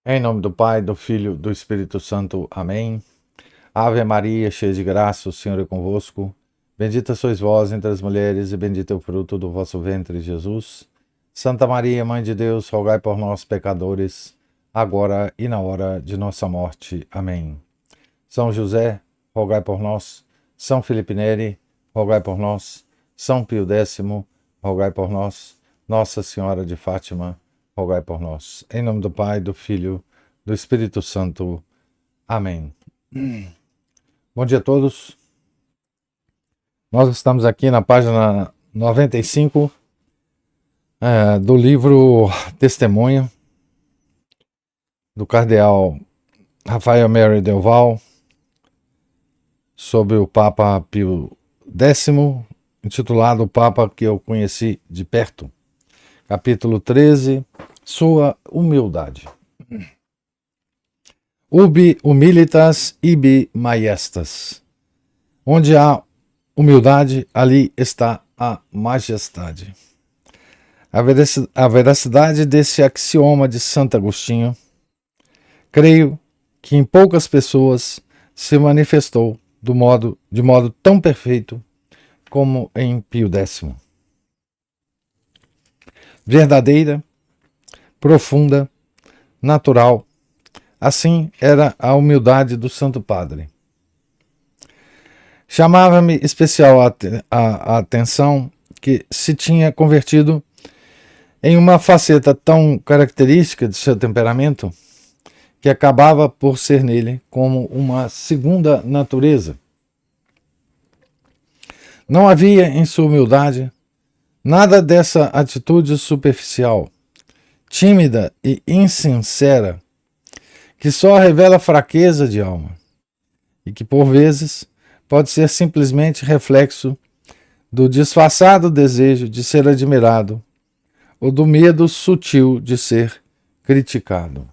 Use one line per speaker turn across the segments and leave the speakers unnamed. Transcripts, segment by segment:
Em nome do Pai, do Filho, do Espírito Santo. Amém. Ave Maria, cheia de graça, o Senhor é convosco. Bendita sois vós entre as mulheres, e bendito é o fruto do vosso ventre, Jesus. Santa Maria, Mãe de Deus, rogai por nós, pecadores, agora e na hora de nossa morte. Amém. São José, rogai por nós. São Felipe Neri, rogai por nós. São Pio X, rogai por nós. Nossa Senhora de Fátima, rogai por nós. Em nome do Pai, do Filho, do Espírito Santo. Amém. Bom dia a todos. Nós estamos aqui na página 95 do livro Testemunho, do cardeal Rafael Mary Del Val, sobre o Papa Pio X, intitulado O Papa que eu conheci de perto. Capítulo 13, Sua humildade. Ubi humilitas ibi majestas. Onde há humildade, ali está a majestade. A veracidade desse axioma de Santo Agostinho, creio que em poucas pessoas se manifestou de modo tão perfeito como em Pio X. Verdadeira, profunda, natural, assim era a humildade do Santo Padre. Chamava-me especial a atenção que se tinha convertido em uma faceta tão característica de seu temperamento que acabava por ser nele como uma segunda natureza. Não havia em sua humildade nada dessa atitude superficial, tímida e insincera, que só revela fraqueza de alma e que, por vezes, pode ser simplesmente reflexo do disfarçado desejo de ser admirado ou do medo sutil de ser criticado.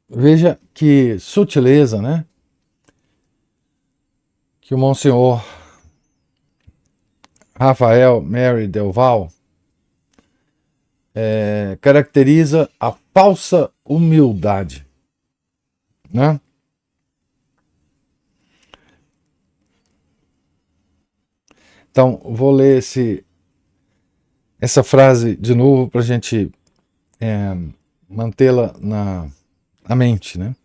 Veja que sutileza, né? Que o Monsenhor Rafael Mary Del Val caracteriza a falsa humildade, né? Então, vou ler essa frase de novo para a gente mantê-la na mente, né?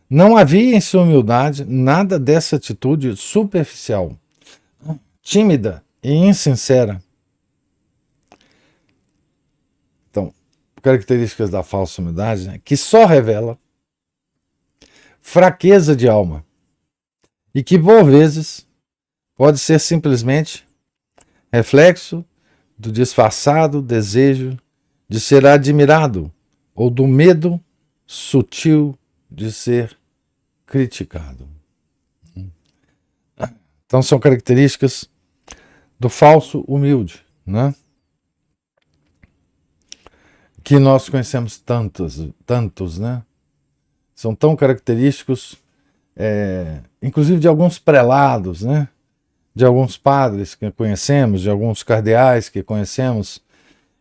Não havia em sua humildade nada dessa atitude superficial, tímida e insincera. Então, características da falsa humildade, né, que só revela fraqueza de alma e que, por vezes, pode ser simplesmente reflexo do disfarçado desejo de ser admirado ou do medo sutil de ser criticado. Então são características do falso humilde, né? Que nós conhecemos tantos, né? São tão característicos, inclusive de alguns prelados, né? De alguns padres que conhecemos, de alguns cardeais que conhecemos,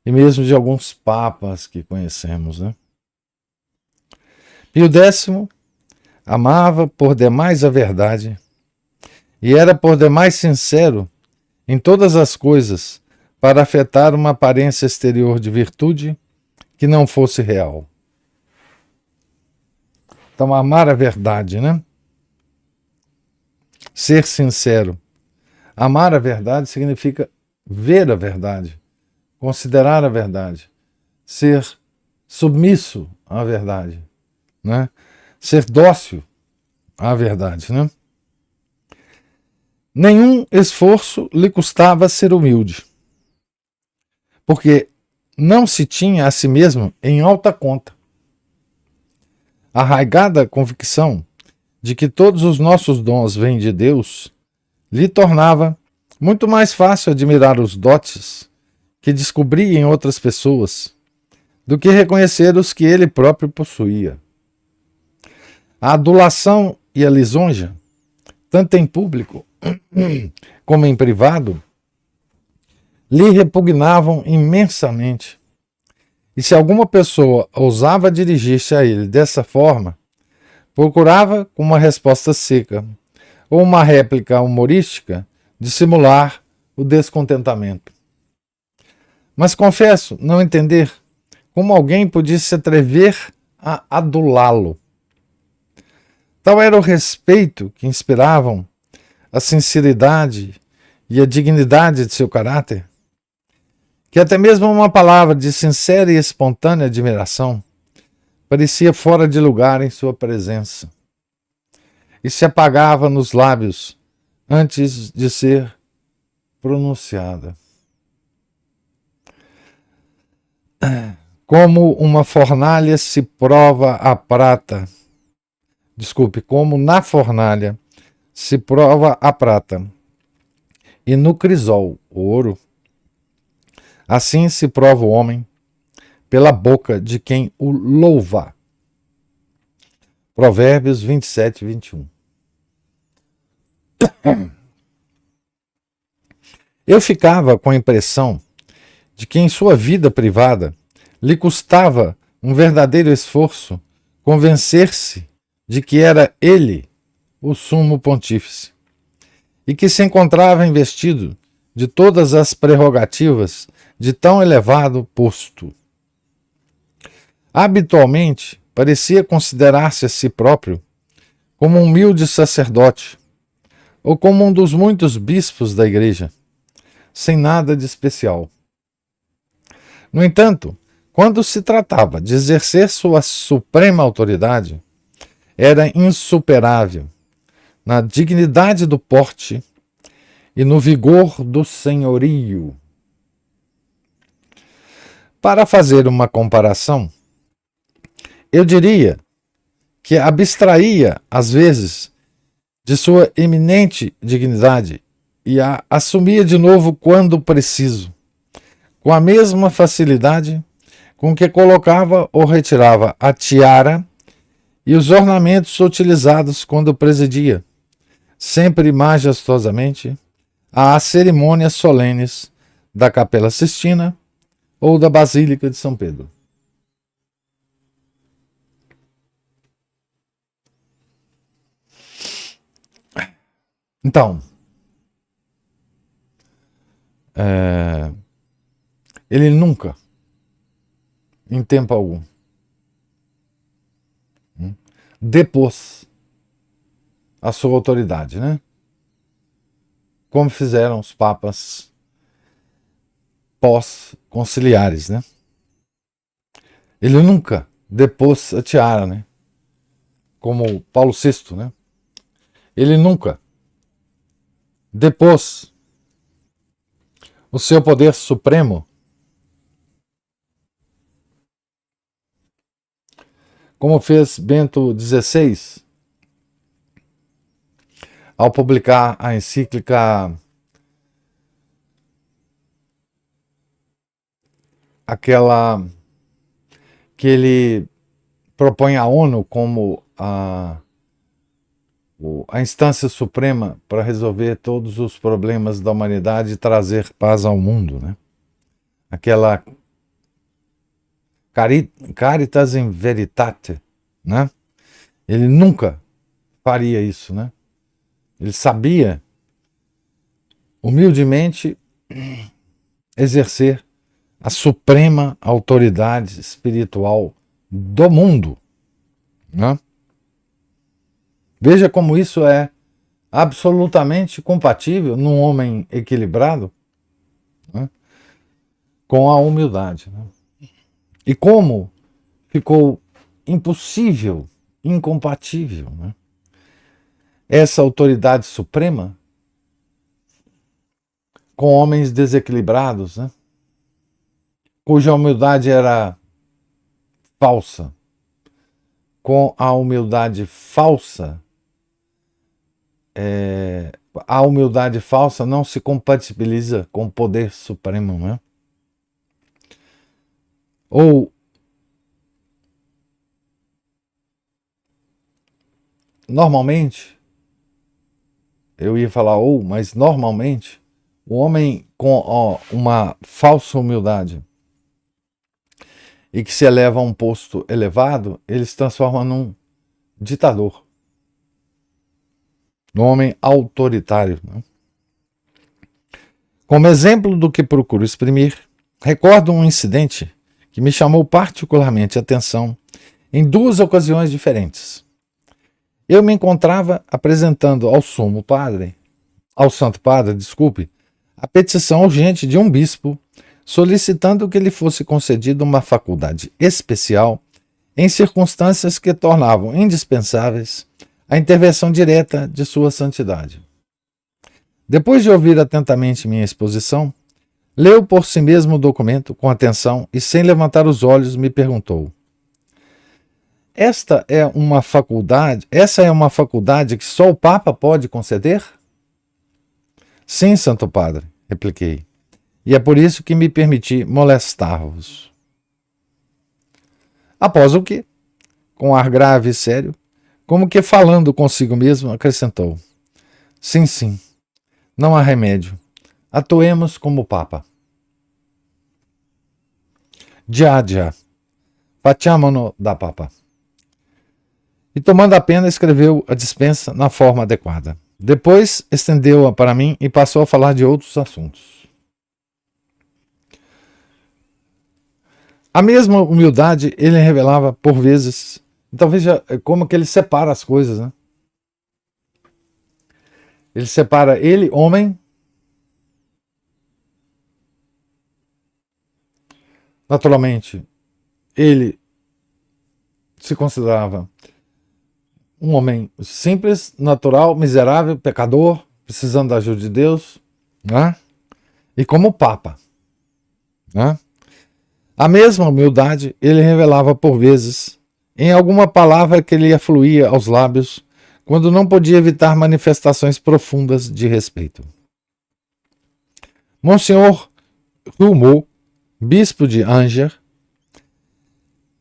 e mesmo de alguns papas que conhecemos, né? Pio X amava por demais a verdade e era por demais sincero em todas as coisas para afetar uma aparência exterior de virtude que não fosse real. Então, amar a verdade, né? Ser sincero. Amar a verdade significa ver a verdade, considerar a verdade, ser submisso à verdade, né? Ser dócil à verdade, né? Nenhum esforço lhe custava ser humilde, porque não se tinha a si mesmo em alta conta. A arraigada convicção de que todos os nossos dons vêm de Deus lhe tornava muito mais fácil admirar os dotes que descobria em outras pessoas do que reconhecer os que ele próprio possuía. A adulação e a lisonja, tanto em público como em privado, lhe repugnavam imensamente E se alguma pessoa ousava dirigir-se a ele dessa forma, procurava, com uma resposta seca ou uma réplica humorística, dissimular o descontentamento. Mas confesso não entender como alguém podia se atrever a adulá-lo. Tal era o respeito que inspiravam a sinceridade e a dignidade de seu caráter, que até mesmo uma palavra de sincera e espontânea admiração parecia fora de lugar em sua presença e se apagava nos lábios antes de ser pronunciada. Como uma fornalha se prova a prata, como na fornalha se prova a prata, e no crisol o ouro, assim se prova o homem pela boca de quem o louva. Provérbios 27, 21. Eu ficava com a impressão de que em sua vida privada lhe custava um verdadeiro esforço convencer-se de que era ele o sumo pontífice e que se encontrava investido de todas as prerrogativas de tão elevado posto. Habitualmente, parecia considerar-se a si próprio como um humilde sacerdote ou como um dos muitos bispos da igreja, sem nada de especial. No entanto, quando se tratava de exercer sua suprema autoridade, era insuperável na dignidade do porte e no vigor do senhorio. Para fazer uma comparação, eu diria que abstraía, às vezes, de sua eminente dignidade e a assumia de novo quando preciso, com a mesma facilidade com que colocava ou retirava a tiara e os ornamentos utilizados quando presidia, sempre majestosamente, às cerimônias solenes da Capela Sistina ou da Basílica de São Pedro. Então, ele nunca, em tempo algum, depôs a sua autoridade, né? Como fizeram os papas pós-conciliares, né? Ele nunca depôs a tiara, né? Como Paulo VI, né? Ele nunca depôs o seu poder supremo, como fez Bento XVI ao publicar a encíclica aquela que ele propõe à ONU como a instância suprema para resolver todos os problemas da humanidade e trazer paz ao mundo, né? Aquela Caritas in Veritate, né? Ele nunca faria isso, né? Ele sabia humildemente exercer a suprema autoridade espiritual do mundo, né? Veja como isso é absolutamente compatível num homem equilibrado, né, com a humildade, né? E como ficou impossível, incompatível, né, essa autoridade suprema com homens desequilibrados, né, cuja humildade era falsa. Com a humildade falsa, a humildade falsa não se compatibiliza com o poder supremo, né? Ou normalmente, eu ia falar mas normalmente, o homem com uma falsa humildade, e que se eleva a um posto elevado, ele se transforma num ditador, num homem autoritário. Né? Como exemplo do que procuro exprimir, recordo um incidente que me chamou particularmente a atenção em duas ocasiões diferentes. Eu me encontrava apresentando ao Santo Padre, a petição urgente de um bispo solicitando que lhe fosse concedida uma faculdade especial em circunstâncias que tornavam indispensáveis a intervenção direta de Sua Santidade. Depois de ouvir atentamente minha exposição, leu por si mesmo o documento com atenção e, sem levantar os olhos, me perguntou: Essa é uma faculdade que só o Papa pode conceder? Sim, Santo Padre, repliquei, e é por isso que me permiti molestar-vos. Após o que, com ar grave e sério, como que falando consigo mesmo, acrescentou: Sim, sim, não há remédio. Atuemos como o Papa. Già, facciamono da Papa. E tomando a pena, escreveu a dispensa na forma adequada. Depois estendeu-a para mim e passou a falar de outros assuntos. A mesma humildade ele revelava por vezes. Então veja como que ele separa as coisas, né? Ele separa ele, homem. Naturalmente, ele se considerava um homem simples, natural, miserável, pecador, precisando da ajuda de Deus, né? E como Papa, né? A mesma humildade ele revelava por vezes em alguma palavra que lhe afluía aos lábios, quando não podia evitar manifestações profundas de respeito. Monsenhor Roumeau, bispo de Angers,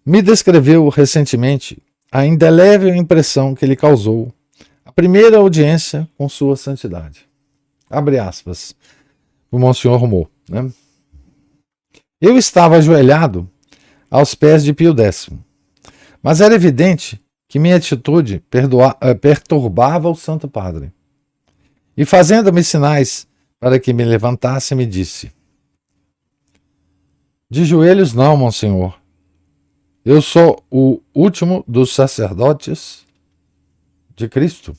me descreveu recentemente a indelével impressão que lhe causou a primeira audiência com Sua Santidade. Abre aspas, o Monsenhor Roumeau, né? Eu estava ajoelhado aos pés de Pio X, mas era evidente que minha atitude perturbava o Santo Padre. E fazendo-me sinais para que me levantasse, me disse: De joelhos não, Monsenhor. Eu sou o último dos sacerdotes de Cristo.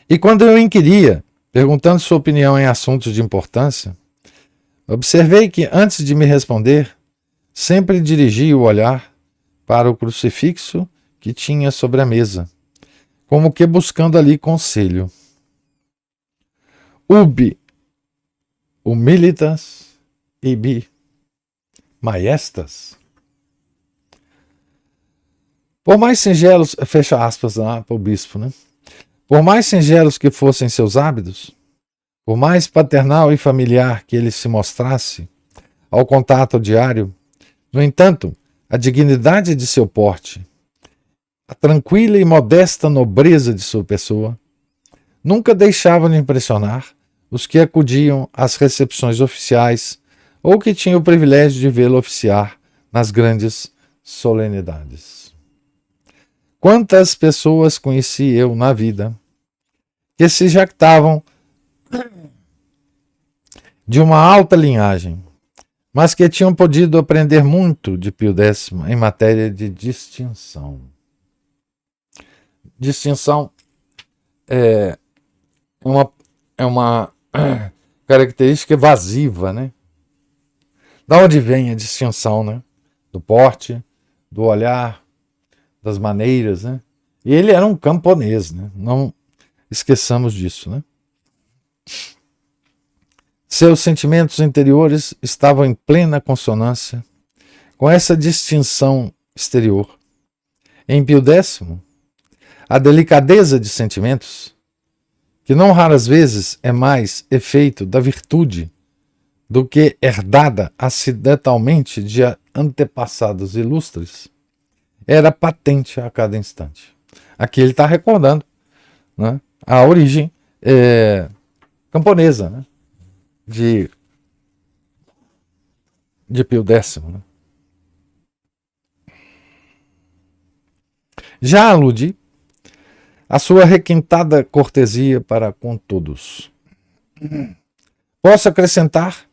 E quando eu inquiria, perguntando sua opinião em assuntos de importância, observei que, antes de me responder, sempre dirigia o olhar para o crucifixo que tinha sobre a mesa, como que buscando ali conselho. Ubi humilitas ibi maestas. Por mais singelos, fecha aspas lá para o bispo, né? Por mais singelos que fossem seus hábitos, por mais paternal e familiar que ele se mostrasse ao contato diário, no entanto, a dignidade de seu porte, a tranquila e modesta nobreza de sua pessoa, nunca deixavam de impressionar os que acudiam às recepções oficiais ou que tinham o privilégio de vê-lo oficiar nas grandes solenidades. Quantas pessoas conheci eu na vida que se jactavam de uma alta linhagem, mas que tinham podido aprender muito de Pio X em matéria de distinção. Distinção é uma característica evasiva, né? Da onde vem a distinção, né? Do porte, do olhar, das maneiras, né? E ele era um camponês, né? Não esqueçamos disso, né? Seus sentimentos interiores estavam em plena consonância com essa distinção exterior. Em Pio X, a delicadeza de sentimentos, que não raras vezes é mais efeito da virtude do que herdada acidentalmente de antepassados ilustres, era patente a cada instante. Aqui ele está recordando, né, a origem camponesa, né, de de Pio X, né? Já aludi à sua requintada cortesia para com todos. Posso acrescentar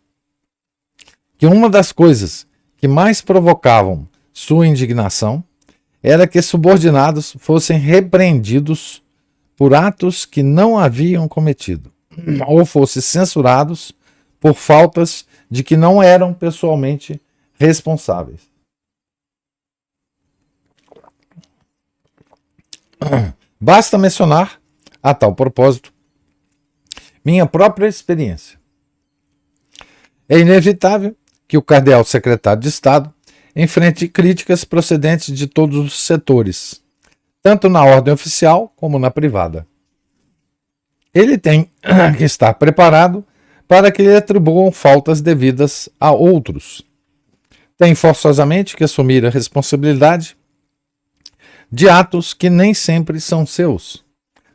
que uma das coisas que mais provocavam sua indignação era que subordinados fossem repreendidos por atos que não haviam cometido, ou fossem censurados por faltas de que não eram pessoalmente responsáveis. Basta mencionar, a tal propósito, minha própria experiência. É inevitável que o cardeal secretário de Estado enfrente críticas procedentes de todos os setores, tanto na ordem oficial como na privada. Ele tem que estar preparado para que lhe atribuam faltas devidas a outros. Tem forçosamente que assumir a responsabilidade de atos que nem sempre são seus,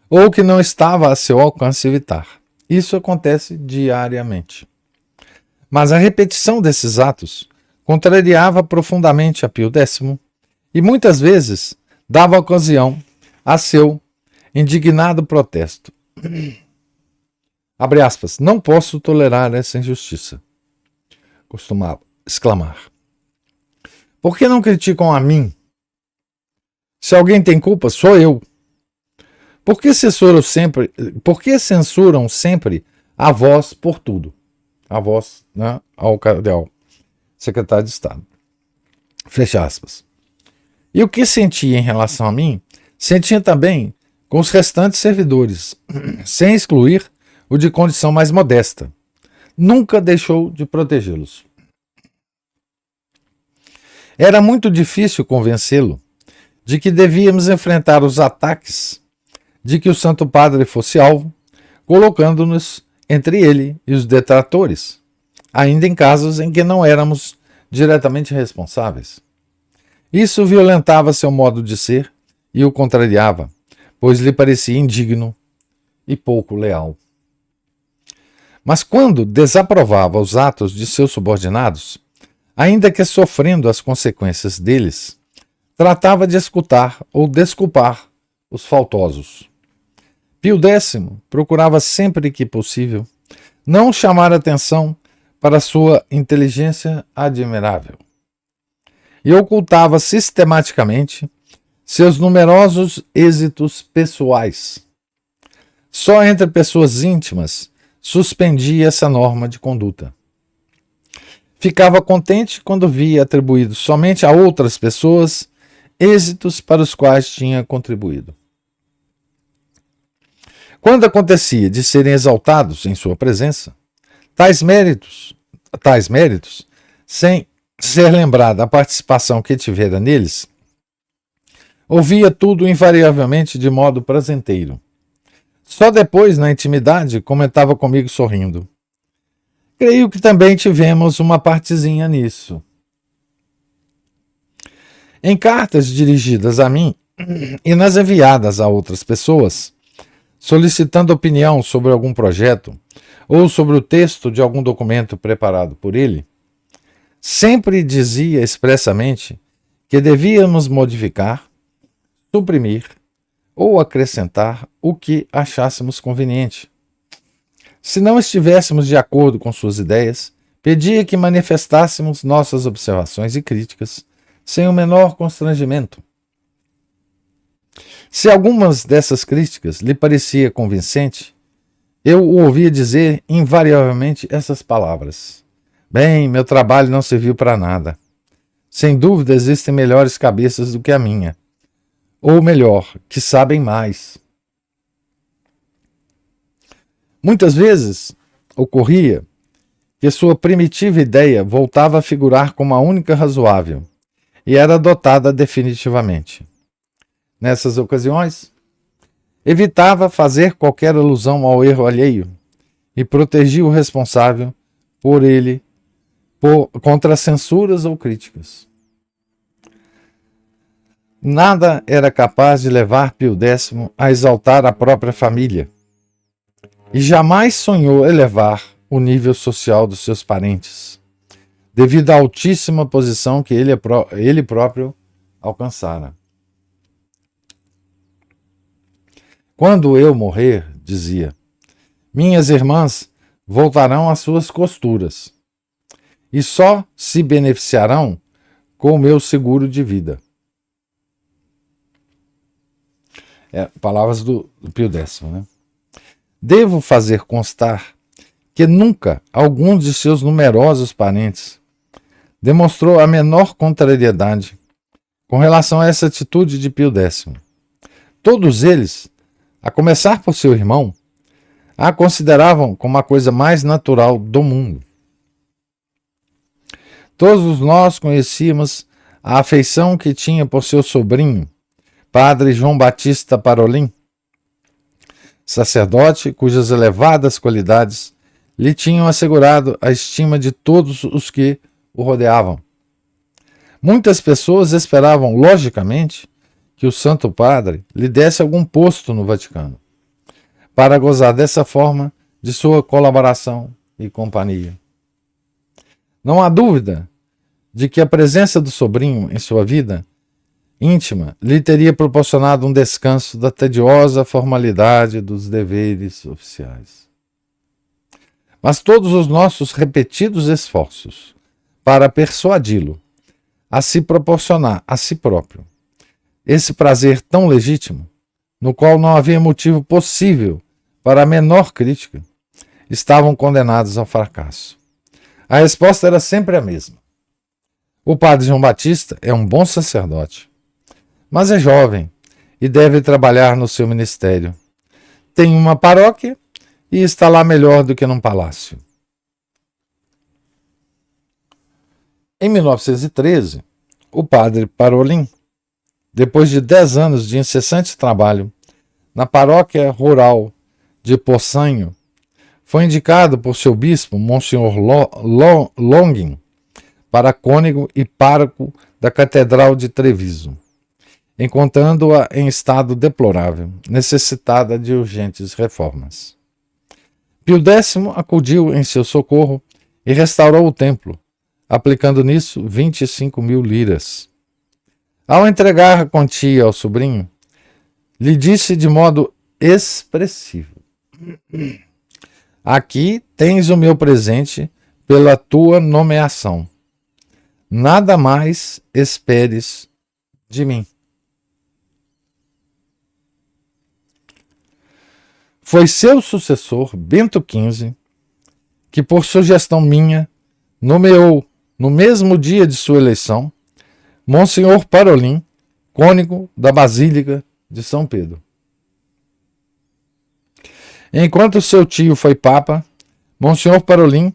ou que não estava a seu alcance evitar. Isso acontece diariamente. Mas a repetição desses atos contrariava profundamente a Pio X e muitas vezes dava ocasião a seu indignado protesto. Abre aspas, não posso tolerar essa injustiça, costumava exclamar. Por que não criticam a mim? Se alguém tem culpa, sou eu. Por que censuram sempre a voz por tudo? A voz, né, ao cardeal secretário de Estado. Fecha aspas. E o que sentia em relação a mim, sentia também com os restantes servidores, sem excluir o de condição mais modesta. Nunca deixou de protegê-los. Era muito difícil convencê-lo de que devíamos enfrentar os ataques de que o Santo Padre fosse alvo, colocando-nos entre ele e os detratores, ainda em casos em que não éramos diretamente responsáveis. Isso violentava seu modo de ser e o contrariava, pois lhe parecia indigno e pouco leal. Mas quando desaprovava os atos de seus subordinados, ainda que sofrendo as consequências deles, tratava de escutar ou desculpar os faltosos. Pio X procurava sempre que possível não chamar atenção para sua inteligência admirável e ocultava sistematicamente seus numerosos êxitos pessoais. Só entre pessoas íntimas suspendia essa norma de conduta. Ficava contente quando via atribuídos somente a outras pessoas êxitos para os quais tinha contribuído. Quando acontecia de serem exaltados em sua presença, tais méritos, sem ser lembrada a participação que tivera neles, ouvia tudo invariavelmente de modo prazenteiro. Só depois, na intimidade, comentava comigo sorrindo. Creio que também tivemos uma partezinha nisso. Em cartas dirigidas a mim e nas enviadas a outras pessoas, solicitando opinião sobre algum projeto ou sobre o texto de algum documento preparado por ele, sempre dizia expressamente que devíamos modificar, suprimir ou acrescentar o que achássemos conveniente. Se não estivéssemos de acordo com suas ideias, pedia que manifestássemos nossas observações e críticas sem o menor constrangimento. Se algumas dessas críticas lhe parecia convincente, eu o ouvia dizer invariavelmente essas palavras. Bem, meu trabalho não serviu para nada. Sem dúvida existem melhores cabeças do que a minha. Ou melhor, que sabem mais. Muitas vezes ocorria que sua primitiva ideia voltava a figurar como a única razoável e era adotada definitivamente. Nessas ocasiões, evitava fazer qualquer alusão ao erro alheio e protegia o responsável por ele contra censuras ou críticas. Nada era capaz de levar Pio X a exaltar a própria família e jamais sonhou elevar o nível social dos seus parentes. devido à altíssima posição que ele próprio alcançara. Quando eu morrer, dizia, minhas irmãs voltarão às suas costuras e só se beneficiarão com o meu seguro de vida. Palavras do Pio X, né? Devo fazer constar que nunca algum de seus numerosos parentes demonstrou a menor contrariedade com relação a essa atitude de Pio X. Todos eles, a começar por seu irmão, a consideravam como a coisa mais natural do mundo. Todos nós conhecíamos a afeição que tinha por seu sobrinho, padre João Batista Parolin, sacerdote cujas elevadas qualidades lhe tinham assegurado a estima de todos os que o rodeavam. Muitas pessoas esperavam, logicamente, que o Santo Padre lhe desse algum posto no Vaticano, para gozar dessa forma de sua colaboração e companhia. Não há dúvida de que a presença do sobrinho em sua vida íntima lhe teria proporcionado um descanso da tediosa formalidade dos deveres oficiais. Mas todos os nossos repetidos esforços para persuadi-lo a se proporcionar a si próprio esse prazer tão legítimo, no qual não havia motivo possível para a menor crítica, estavam condenados ao fracasso. A resposta era sempre a mesma. O padre João Batista é um bom sacerdote, mas é jovem e deve trabalhar no seu ministério. Tem uma paróquia e está lá melhor do que num palácio. Em 1913, o padre Parolin, depois de 10 anos de incessante trabalho na paróquia rural de Poçanho, foi indicado por seu bispo, Monsenhor Longin, para cônego e pároco da Catedral de Treviso, encontrando-a em estado deplorável, necessitada de urgentes reformas. Pio X acudiu em seu socorro e restaurou o templo, aplicando nisso 25.000 liras. Ao entregar a quantia ao sobrinho, lhe disse de modo expressivo: aqui tens o meu presente pela tua nomeação. Nada mais esperes de mim. Foi seu sucessor, Bento XV, que, por sugestão minha, nomeou, no mesmo dia de sua eleição, Monsenhor Parolin, cônego da Basílica de São Pedro. Enquanto seu tio foi papa, Monsenhor Parolin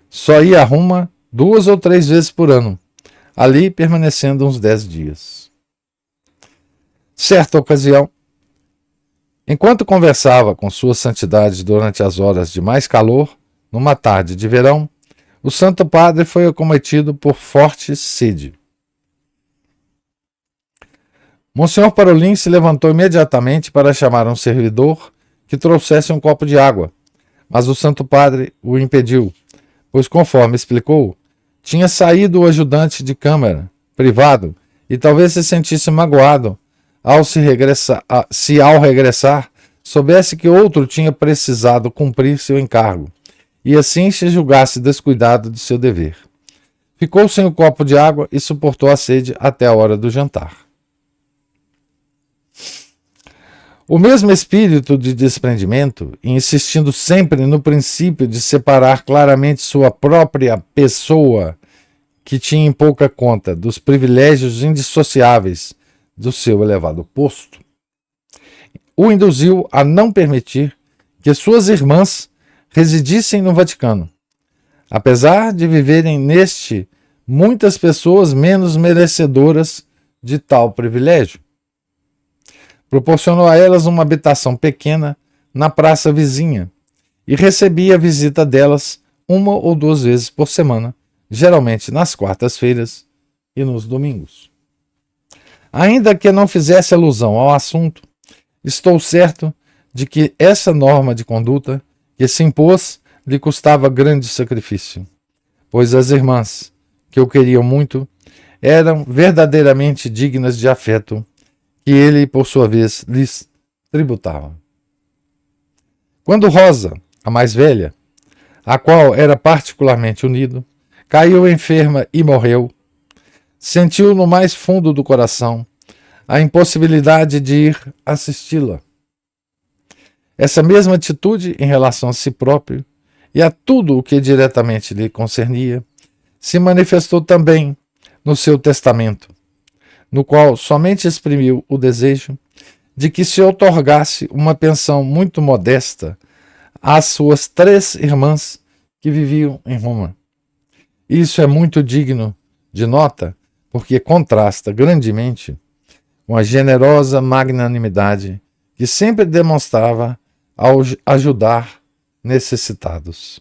só ia a Roma 2 ou 3 vezes por ano, ali permanecendo uns 10 dias. Certa ocasião, enquanto conversava com sua santidade durante as horas de mais calor, numa tarde de verão, o Santo Padre foi acometido por forte sede. Monsenhor Parolin se levantou imediatamente para chamar um servidor que trouxesse um copo de água, mas o Santo Padre o impediu, pois, conforme explicou, tinha saído o ajudante de câmara, privado, e talvez se sentisse magoado se ao regressar soubesse que outro tinha precisado cumprir seu encargo, e assim se julgasse descuidado de seu dever. Ficou sem o copo de água e suportou a sede até a hora do jantar. O mesmo espírito de desprendimento, insistindo sempre no princípio de separar claramente sua própria pessoa, que tinha em pouca conta dos privilégios indissociáveis do seu elevado posto, o induziu a não permitir que suas irmãs residissem no Vaticano, apesar de viverem neste muitas pessoas menos merecedoras de tal privilégio. Proporcionou a elas uma habitação pequena na praça vizinha e recebia a visita delas 1 ou 2 vezes por semana, geralmente nas quartas-feiras e nos domingos. Ainda que não fizesse alusão ao assunto, estou certo de que essa norma de conduta que se impôs lhe custava grande sacrifício, pois as irmãs, que o queriam muito, eram verdadeiramente dignas de afeto, que ele, por sua vez, lhes tributava. Quando Rosa, a mais velha, a qual era particularmente unido, caiu enferma e morreu, sentiu no mais fundo do coração a impossibilidade de ir assisti-la. Essa mesma atitude em relação a si próprio e a tudo o que diretamente lhe concernia se manifestou também no seu testamento, no qual somente exprimiu o desejo de que se outorgasse uma pensão muito modesta às suas 3 irmãs que viviam em Roma. Isso é muito digno de nota, porque contrasta grandemente com a generosa magnanimidade que sempre demonstrava ao ajudar necessitados.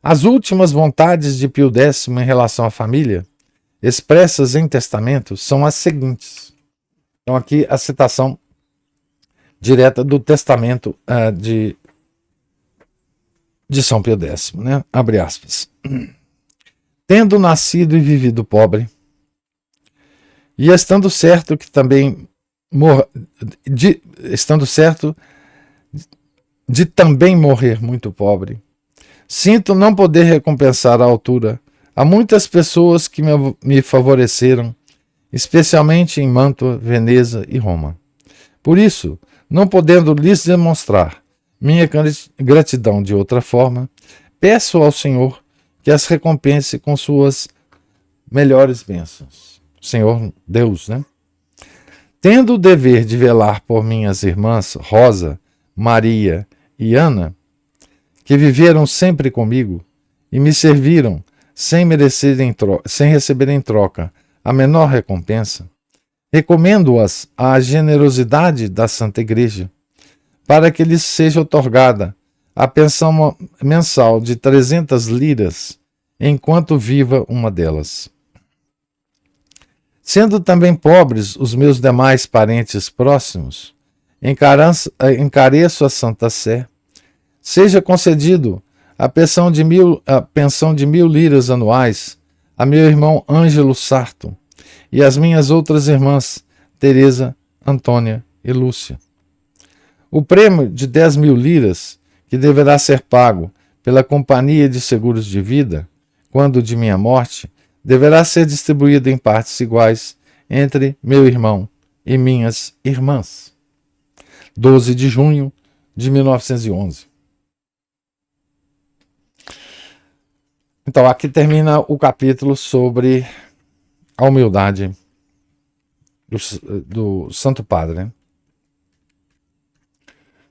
As últimas vontades de Pio X em relação à família, expressas em testamento, são as seguintes. Então aqui a citação direta do testamento de São Pio X, né? Abre aspas. Tendo nascido e vivido pobre, e estando certo que também estando certo de também morrer muito pobre, sinto não poder recompensar à altura a muitas pessoas que me favoreceram, especialmente em Mantua, Veneza e Roma. Por isso, não podendo lhes demonstrar minha gratidão de outra forma, peço ao Senhor que as recompense com suas melhores bênçãos. Senhor Deus, né? Tendo o dever de velar por minhas irmãs Rosa, Maria e Ana, que viveram sempre comigo e me serviram sem receber em troca a menor recompensa, recomendo-as à generosidade da Santa Igreja, para que lhes seja otorgada a pensão mensal de 300 liras, enquanto viva uma delas. Sendo também pobres os meus demais parentes próximos, encareço a Santa Sé, seja concedido a pensão de 1.000 liras anuais a meu irmão Ângelo Sarto e às minhas outras irmãs, Teresa, Antônia e Lúcia. O prêmio de 10.000 liras, que deverá ser pago pela Companhia de Seguros de Vida, quando de minha morte, deverá ser distribuído em partes iguais entre meu irmão e minhas irmãs. 12 de junho de 1911. Então, aqui termina o capítulo sobre a humildade do Santo Padre, né?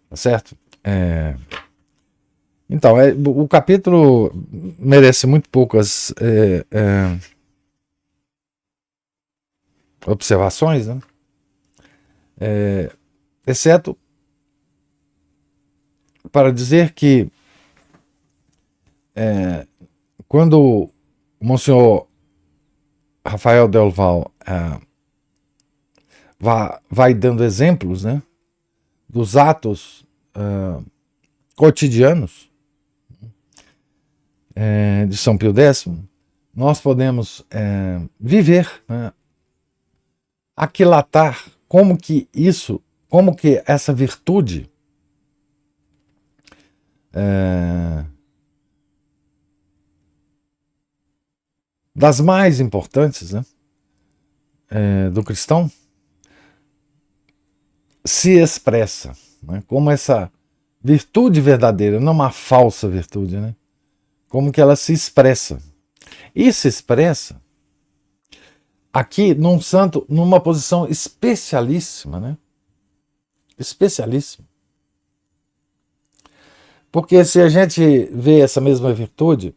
Tá certo? Então, o capítulo merece muito poucas observações, né? Exceto para dizer que quando o Monsenhor Rafael Delval vai dando exemplos, né, dos atos cotidianos de São Pio X, nós podemos viver, né, aquilatar como que essa virtude das mais importantes, né, do cristão se expressa, né, como essa virtude verdadeira, não uma falsa virtude, né, como que ela se expressa. E se expressa aqui num santo, numa posição especialíssima, né? Especialíssima. Porque se a gente vê essa mesma virtude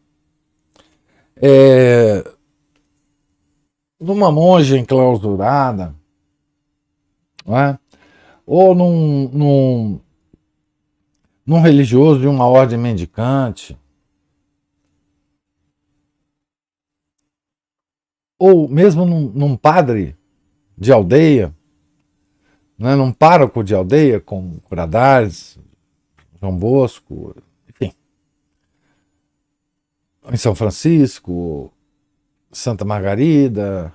numa monja enclausurada, não é? Ou num religioso de uma ordem mendicante, ou mesmo num padre de aldeia, né, num pároco de aldeia, como Curadares, João Bosco, enfim, em São Francisco, Santa Margarida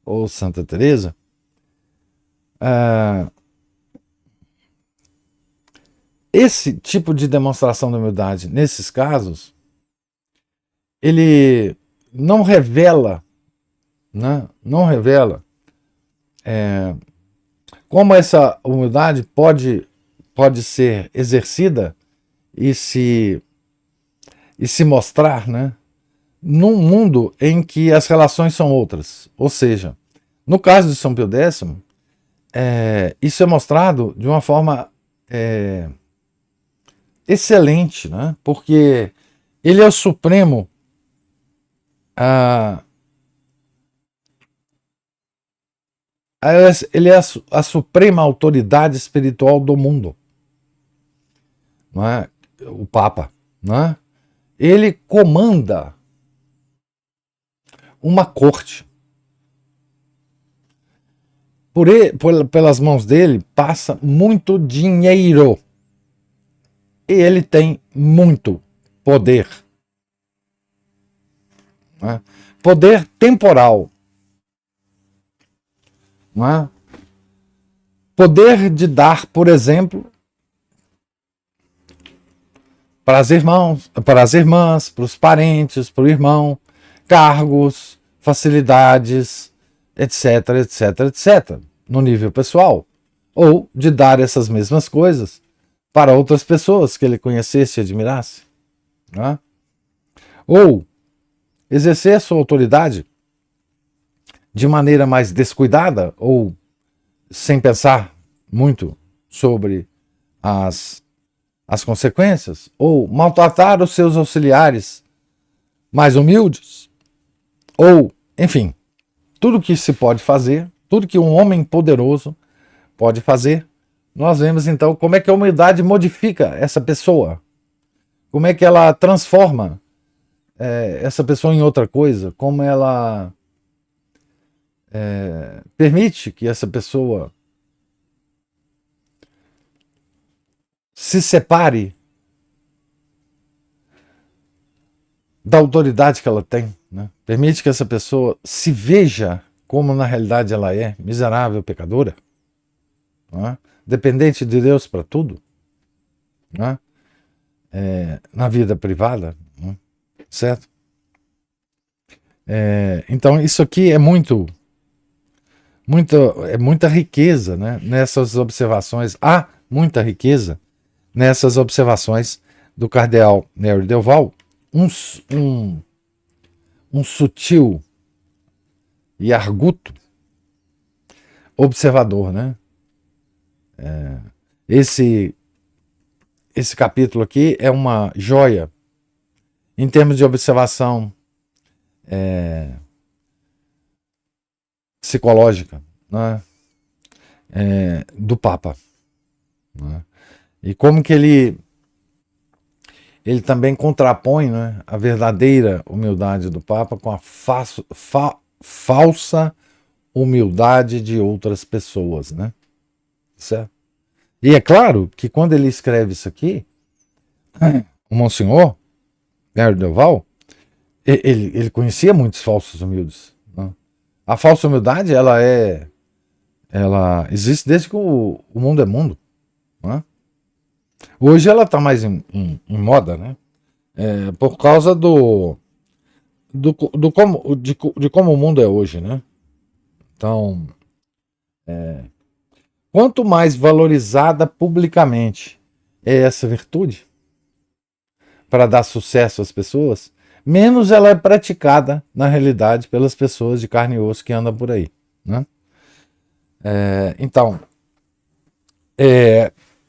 ou Santa Teresa, esse tipo de demonstração de humildade, nesses casos, ele não revela, né? Não revela como essa humildade pode ser exercida e se mostrar, né? Num mundo em que as relações são outras. Ou seja, no caso de São Pio X, isso é mostrado de uma forma excelente, né? Porque ele é o supremo, a, ele é a suprema autoridade espiritual do mundo, não é? O Papa, não é? Ele comanda uma corte. Pelas mãos dele passa muito dinheiro e ele tem muito poder, não é? Poder temporal, não é? Poder de dar, por exemplo, para as irmãos, para as irmãs, para os parentes, para o irmão, cargos, facilidades, etc, etc, etc, no nível pessoal, ou de dar essas mesmas coisas para outras pessoas que ele conhecesse e admirasse, né? Ou exercer a sua autoridade de maneira mais descuidada ou sem pensar muito sobre as consequências, ou maltratar os seus auxiliares mais humildes, ou, enfim, tudo que se pode fazer, tudo que um homem poderoso pode fazer, nós vemos então como é que a humildade modifica essa pessoa, como é que ela transforma essa pessoa em outra coisa, como ela permite que essa pessoa se separe da autoridade que ela tem, né? Permite que essa pessoa se veja como na realidade ela é, miserável, pecadora, né? Dependente de Deus para tudo, né? Na vida privada, né? Certo? Então isso aqui é muita riqueza, né? Nessas observações, há muita riqueza nessas observações do cardeal Nery Delval, um, um, um sutil e arguto observador, né? Esse capítulo aqui é uma joia em termos de observação psicológica, né? Do Papa, né? E como que ele também contrapõe, né, a verdadeira humildade do Papa com a falsa humildade de outras pessoas, né? Certo? E é claro que quando ele escreve isso aqui, o Monsenhor Nery Delval, ele conhecia muitos falsos humildes, né? A falsa humildade, ela existe desde que o mundo é mundo, né? Hoje ela está mais em moda, né? Por causa de como o mundo é hoje, né? Então, quanto mais valorizada publicamente é essa virtude para dar sucesso às pessoas, menos ela é praticada na realidade pelas pessoas de carne e osso que andam por aí, né? Então,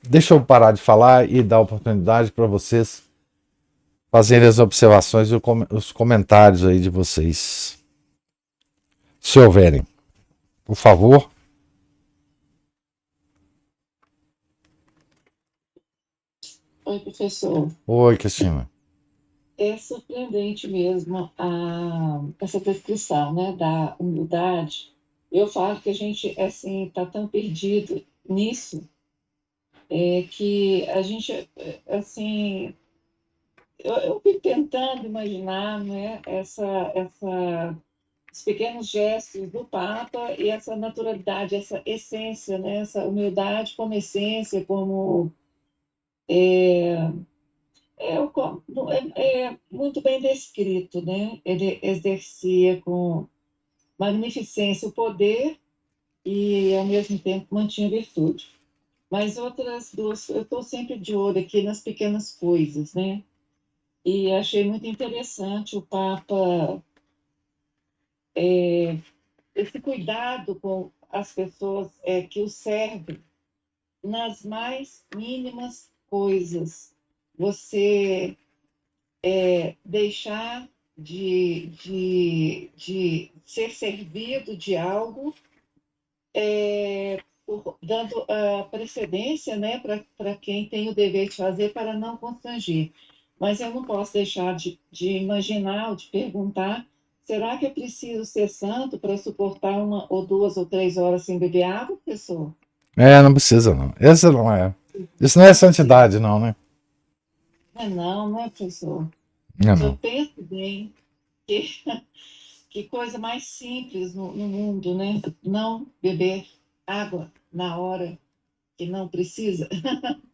deixa eu parar de falar e dar oportunidade para vocês fazerem as observações e os comentários aí de vocês, se houverem. Por favor.
Oi, professor.
Oi, Cristina.
É surpreendente mesmo essa descrição, né, da humildade. Eu falo que a gente assim está tão perdido nisso, que a gente assim eu fico tentando imaginar, né, essa os pequenos gestos do Papa e essa naturalidade, essa essência, né? Essa humildade como essência, como é muito bem descrito, né? Ele exercia com magnificência o poder e, ao mesmo tempo, mantinha a virtude. Mas outras duas, eu estou sempre de olho aqui nas pequenas coisas, né? E achei muito interessante o Papa, esse cuidado com as pessoas que o servem nas mais mínimas coisas. Você deixar de ser servido de algo, dando a precedência, né, para quem tem o dever de fazer, para não constranger. Mas eu não posso deixar de imaginar ou de perguntar: será que é preciso ser santo para suportar 1 ou 2 ou 3 horas sem beber água, professor?
Não precisa não. Essa não é. Isso não é
Não precisa.
santidade, não, né?
Não é, professor.
Não,
O senhor
não.
pensa bem que, que coisa mais simples no mundo, né? Não beber água na hora que não precisa.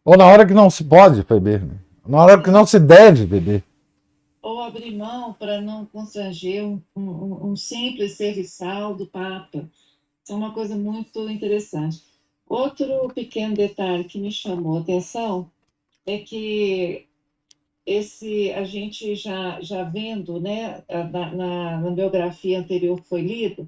Ou na hora que não se pode beber, né? Na hora que não se deve beber.
Ou abrir mão para não constranger um simples serviçal do Papa. Isso é uma coisa muito interessante. Outro pequeno detalhe que me chamou a atenção é que a gente já vendo, né, na biografia anterior que foi lida,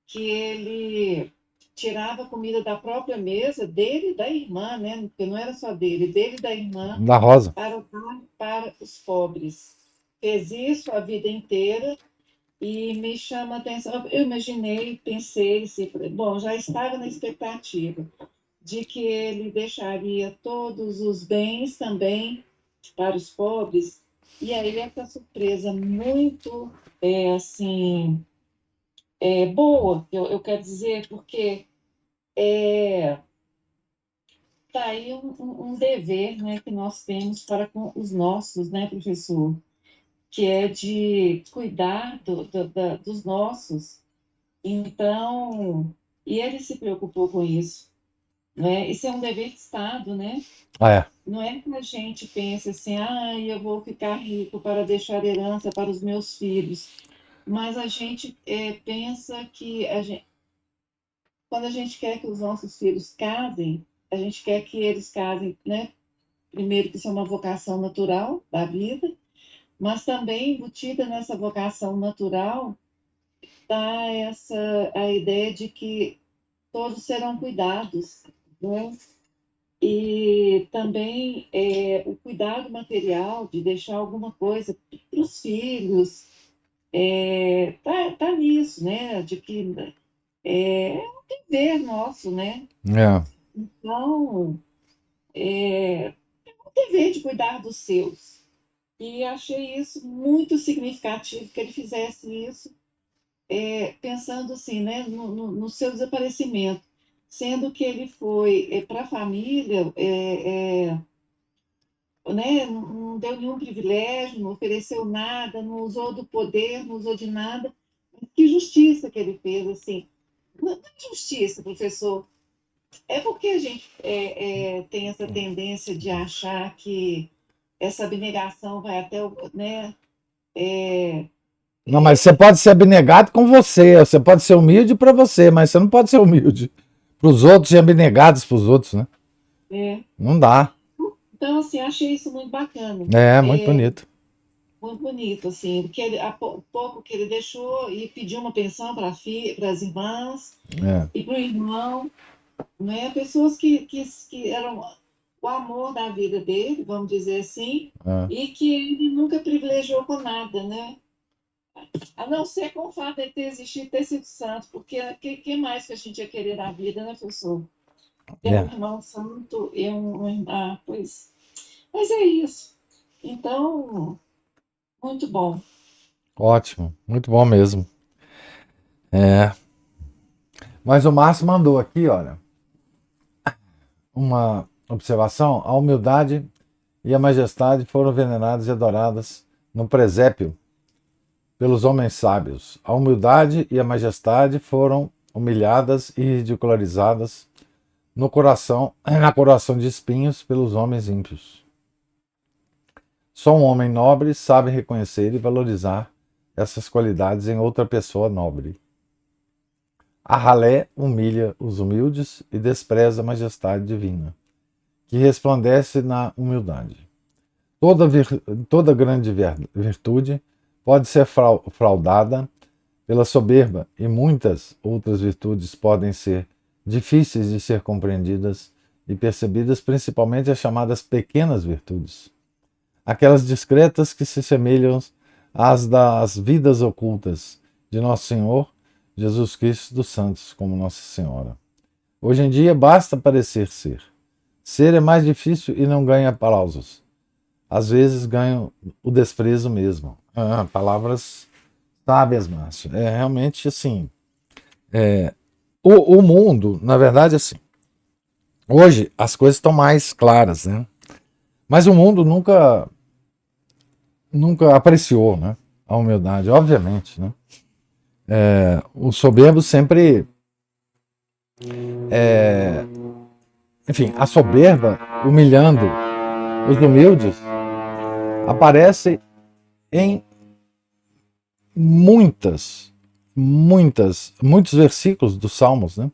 que ele tirava a comida da própria mesa dele e da irmã, né, porque não era só dele e da irmã,
Da rosa.
para dar para os pobres. Fez isso a vida inteira e me chama a atenção. Eu imaginei, pensei, assim, bom, já estava na expectativa de que ele deixaria todos os bens também para os pobres. E aí essa surpresa muito, assim, boa, eu quero dizer, porque está aí um dever, né, que nós temos para com os nossos, né, professor? Que é de cuidar dos nossos. Então, e ele se preocupou com isso, né? Isso é um dever de Estado, né?
Ah, é.
Não é que a gente pense assim, ah, eu vou ficar rico para deixar herança para os meus filhos, mas a gente pensa que quando a gente quer que os nossos filhos casem, a gente quer que eles casem, né? Primeiro, que isso é uma vocação natural da vida, mas também embutida nessa vocação natural está a ideia de que todos serão cuidados, né? E também o cuidado material, de deixar alguma coisa para os filhos, tá nisso, né? De que é um dever nosso, né?
É.
Então, um dever de cuidar dos seus. E achei isso muito significativo, que ele fizesse isso pensando assim, né, no seu desaparecimento, sendo que ele foi para a família, né, não deu nenhum privilégio, não ofereceu nada, não usou do poder, não usou de nada. Que justiça que ele fez, assim. Não é justiça, professor. É porque a gente tem essa tendência de achar que essa abnegação vai até o, né,
Não, mas você pode ser abnegado com você. Você pode ser humilde para você, mas você não pode ser humilde para os outros e abnegados para os outros, né?
é.
Não dá.
Então, assim, achei isso muito bacana.
É, muito bonito.
Muito bonito, assim, porque o pouco que ele deixou e pediu uma pensão para as irmãs
É,
e para o irmão, né? Pessoas que eram o amor da vida dele, vamos dizer assim,
é.
e que ele nunca privilegiou com nada, né? A não ser com o fato de ele ter existido, ter sido santo, porque que mais que a gente ia querer na vida, né, professor? Ter um
É.
irmão santo e pois. Mas é isso. Então, muito bom.
Ótimo. Muito bom mesmo. É. Mas o Márcio mandou aqui, olha, uma observação. A humildade e a majestade foram veneradas e adoradas no presépio pelos homens sábios. A humildade e a majestade foram humilhadas e ridicularizadas na coração de espinhos pelos homens ímpios. Só um homem nobre sabe reconhecer e valorizar essas qualidades em outra pessoa nobre. A ralé humilha os humildes e despreza a majestade divina, que resplandece na humildade. Toda grande virtude pode ser fraudada pela soberba, e muitas outras virtudes podem ser difíceis de ser compreendidas e percebidas, principalmente as chamadas pequenas virtudes, aquelas discretas que se semelham às das vidas ocultas de Nosso Senhor Jesus Cristo dos Santos, como Nossa Senhora. Hoje em dia basta parecer ser. Ser é mais difícil e não ganha aplausos. Às vezes ganha o desprezo mesmo. Palavras sábias, Márcio. É realmente assim. O mundo, na verdade, assim. Hoje as coisas estão mais claras, né? Mas o mundo nunca apreciou, né, a humildade, obviamente, né? O soberbo sempre, enfim, a soberba humilhando os humildes aparece em muitos versículos dos Salmos, né?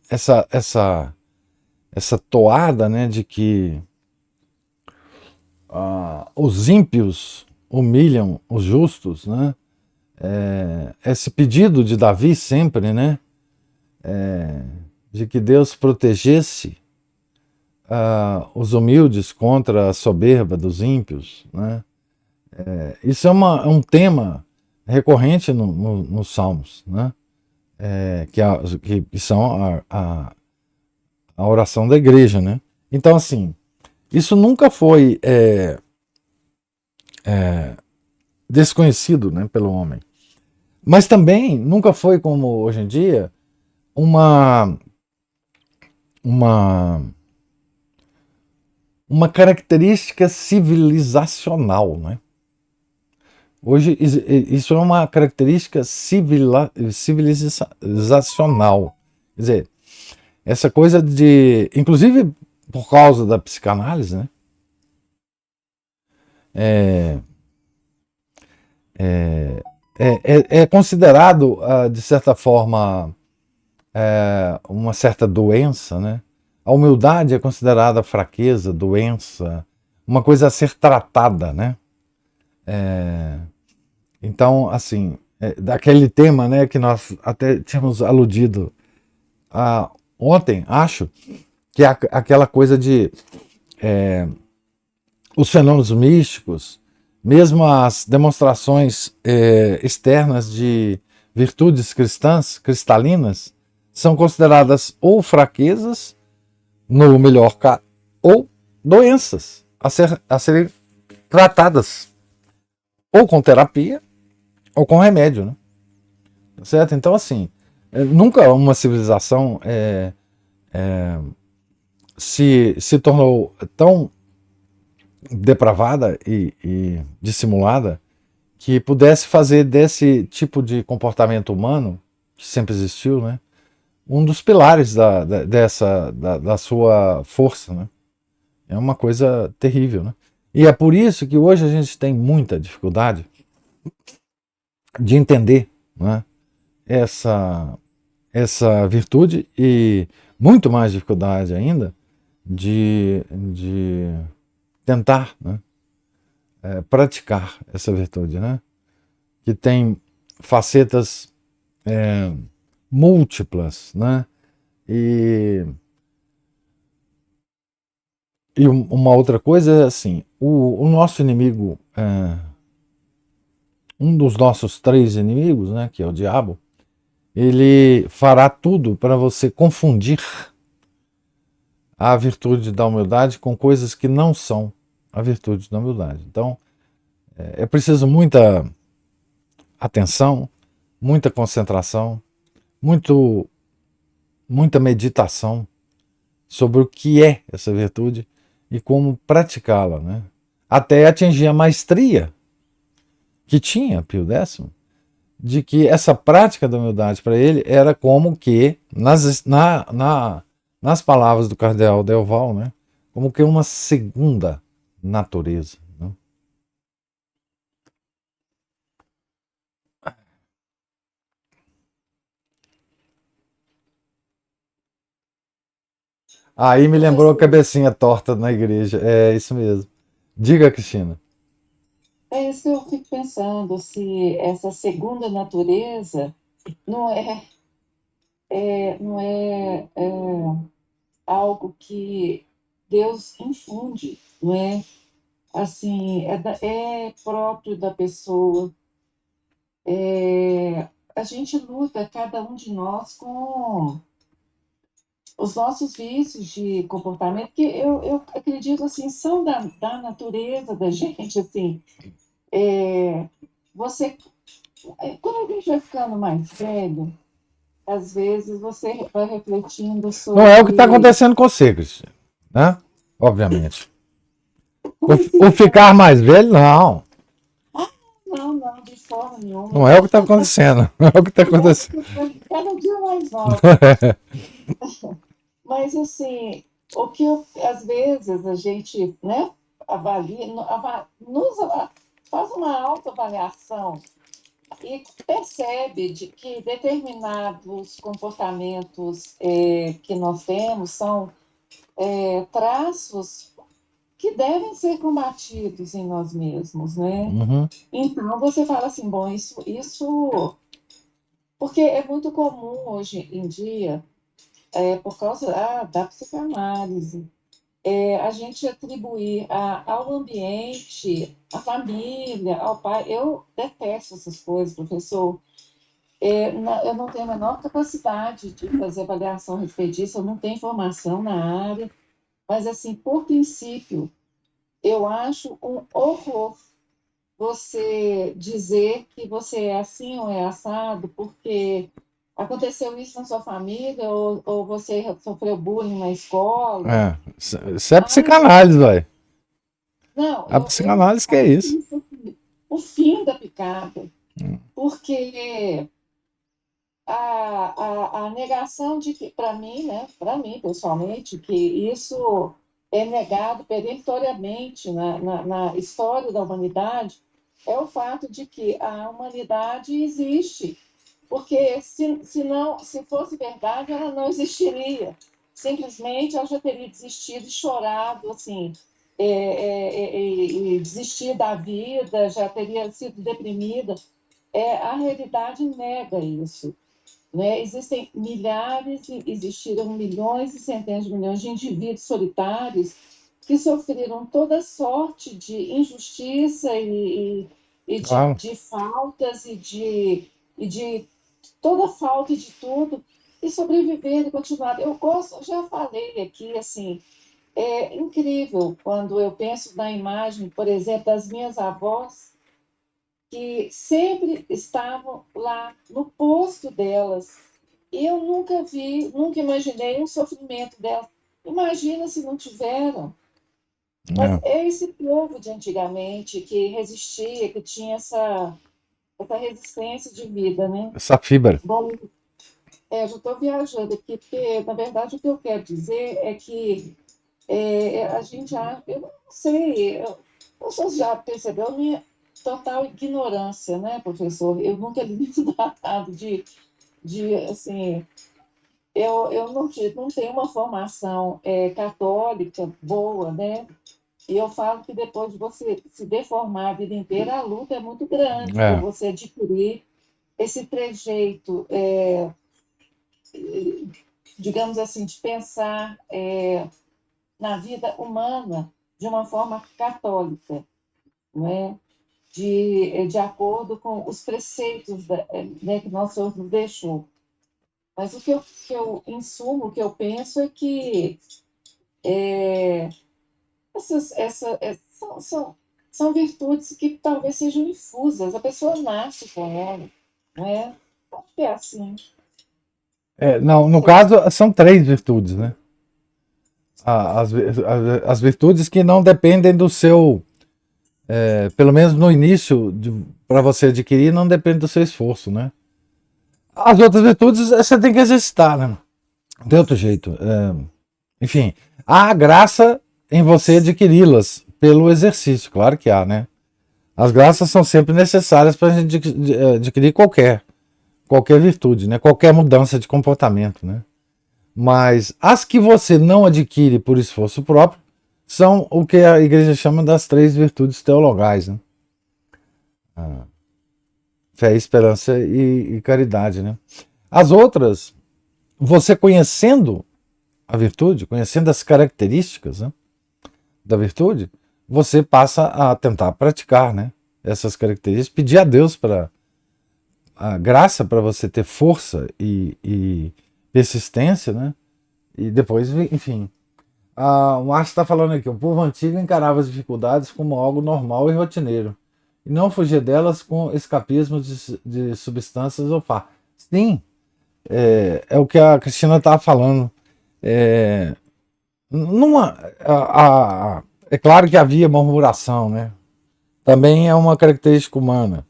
Essa toada, né, de que os ímpios humilham os justos, né? Esse pedido de Davi sempre, né, de que Deus protegesse os humildes contra a soberba dos ímpios, né? Isso é um tema recorrente nos Salmos, né? Que são a oração da igreja, né? Então, assim, isso nunca foi desconhecido, né, pelo homem. Mas também nunca foi, como hoje em dia, uma característica civilizacional, né? Hoje isso é uma característica civilizacional. Quer dizer, essa coisa de, inclusive por causa da psicanálise, né? É considerado, de certa forma, uma certa doença, né? A humildade é considerada fraqueza, doença, uma coisa a ser tratada, né? Então, assim, daquele tema, né, que nós até tínhamos aludido ontem, acho, que é aquela coisa de os fenômenos místicos, mesmo as demonstrações externas de virtudes cristãs, cristalinas, são consideradas ou fraquezas, no melhor caso, ou doenças a serem tratadas, ou com terapia, ou com remédio, né? Certo? Então, assim, nunca uma civilização se tornou tão depravada e dissimulada que pudesse fazer desse tipo de comportamento humano, que sempre existiu, né, um dos pilares da sua força, né? É uma coisa terrível, né? E é por isso que hoje a gente tem muita dificuldade de entender, né, essa virtude, e muito mais dificuldade ainda de tentar, né, praticar essa virtude, né, que tem facetas múltiplas, né, e uma outra coisa é assim, o nosso inimigo, um dos nossos 3 inimigos, né, que é o diabo, ele fará tudo para você confundir a virtude da humildade com coisas que não são a virtude da humildade. Então, é preciso muita atenção, muita concentração, muita meditação sobre o que é essa virtude e como praticá-la, né? Até atingir a maestria que tinha Pio X, de que essa prática da humildade para ele era como que, nas palavras do cardeal Delval, né? Como que uma segunda natureza. Né? Aí me lembrou a
Professor,
cabecinha torta na igreja. É isso mesmo. Diga, Cristina.
é isso que eu fico pensando, se essa segunda natureza não não é algo que Deus infunde, não é? Assim, é próprio da pessoa. A gente luta, cada um de nós, com os nossos vícios de comportamento, que eu acredito, assim, são da natureza da gente, assim. É, você, quando a gente vai ficando mais velho, às vezes você vai refletindo
Não é o que está
sobre
acontecendo com você, Cristina. Né? Obviamente.
como assim.
O ficar mais velho, não.
Não, não, de forma
Não
nenhuma.
é o que está acontecendo. Não é o que está acontecendo.
Cada dia mais nova. Mas, assim, o que às vezes a gente, né, avalia, faz uma autoavaliação e percebe de que determinados comportamentos que nós temos são traços que devem ser combatidos em nós mesmos, né?
Uhum.
Então você fala assim, bom, isso, porque é muito comum hoje em dia, por causa da psicanálise, a gente atribuir ao ambiente, à família, ao pai. Eu detesto essas coisas, professor. Eu não tenho a menor capacidade de fazer avaliação a respeito disso, eu não tenho formação na área, mas, assim, por princípio, eu acho um horror você dizer que você é assim ou é assado porque aconteceu isso na sua família ou você sofreu bullying na escola.
É. Isso é
Ai,
psicanálise, velho.
não,
A
eu
psicanálise que é
acho
isso.
isso assim, o fim da picada, porque a negação de que, para mim, pessoalmente, que isso é negado peremptoriamente na história da humanidade, é o fato de que a humanidade existe. Porque se fosse verdade, ela não existiria. Simplesmente ela já teria desistido e chorado, assim, e desistido da vida, já teria sido deprimida. A realidade nega isso. Né? Existiram milhões e centenas de milhões de indivíduos solitários que sofreram toda sorte de injustiça e
Claro.
de faltas e de toda falta de tudo e sobreviveram e continuaram. Eu já falei aqui, assim, é incrível quando eu penso na imagem, por exemplo, das minhas avós, que sempre estavam lá no posto delas. Eu nunca vi, nunca imaginei um sofrimento delas. Imagina se não tiveram. Mas
É.
é esse povo de antigamente que resistia, que tinha essa resistência de vida, né?
Essa fibra.
Bom, eu já estou viajando aqui, porque, na verdade, o que eu quero dizer é que a gente já, eu não sei, você já percebeu a minha total ignorância, né, professor? Eu nunca li livro datado assim, eu não tenho uma formação católica boa, né? E eu falo que depois de você se deformar a vida inteira, a luta é muito grande para
É.
você adquirir esse trejeito, digamos assim, de pensar na vida humana de uma forma católica, não é? De acordo com os preceitos né, que nosso Senhor nos deixou. Mas em sumo, o que eu penso é que são virtudes que talvez sejam infusas, a pessoa nasce com ela, não é? Acho que é assim,
É, não,
não
no
sei.
caso, são três virtudes, né? as virtudes que não dependem do seu, pelo menos no início, para você adquirir, não depende do seu esforço, né? As outras virtudes você tem que exercitar, né? De outro jeito. Enfim, há graça em você adquiri-las pelo exercício, claro que há, né? As graças são sempre necessárias para a gente adquirir qualquer virtude, né? Qualquer mudança de comportamento, né? Mas as que você não adquire por esforço próprio são o que a igreja chama das três virtudes teologais, né? Fé, esperança e caridade, né? As outras, você conhecendo a virtude, conhecendo as características, né, da virtude, você passa a tentar praticar, né, essas características, pedir a Deus para a graça para você ter força e persistência, né? E depois, enfim. O Márcio está falando aqui, o povo antigo encarava as dificuldades como algo normal e rotineiro, e não fugia delas com escapismo de substâncias ou fá. Sim, é o que a Cristina estava falando. É, numa, é claro que havia murmuração, né? Também é uma característica humana.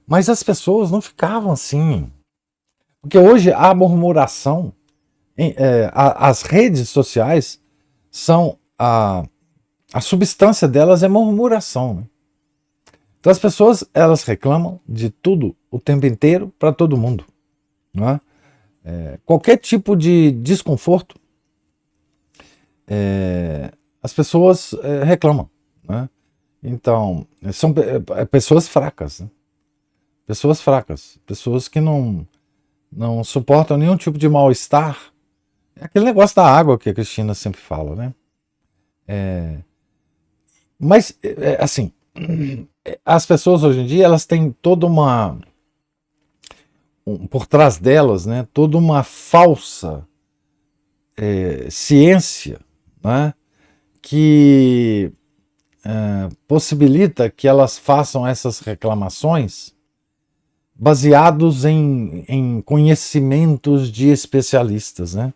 Mas as pessoas não ficavam assim. Porque hoje a murmuração, as redes sociais são a substância delas é murmuração. Né? Então as pessoas elas reclamam de tudo o tempo inteiro para todo mundo. Não é? Qualquer tipo de desconforto, as pessoas reclamam. Né? Então são pessoas fracas. Né? Pessoas fracas, pessoas que não suportam nenhum tipo de mal-estar. É aquele negócio da água que a Cristina sempre fala, né? Mas, assim, as pessoas hoje em dia, elas têm toda por trás delas, né? Toda uma falsa ciência, né? Que possibilita que elas façam essas reclamações baseados em conhecimentos de especialistas, né?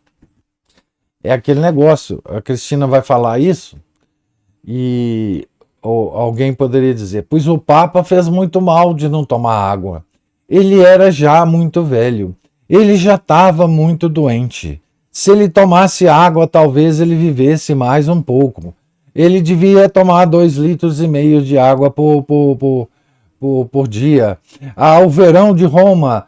É aquele negócio, a Cristina vai falar isso e alguém poderia dizer, pois o Papa fez muito mal de não tomar água. Ele era já muito velho, ele já estava muito doente. Se ele tomasse água, talvez ele vivesse mais um pouco. Ele devia tomar 2,5 litros de água por dia. O verão de Roma,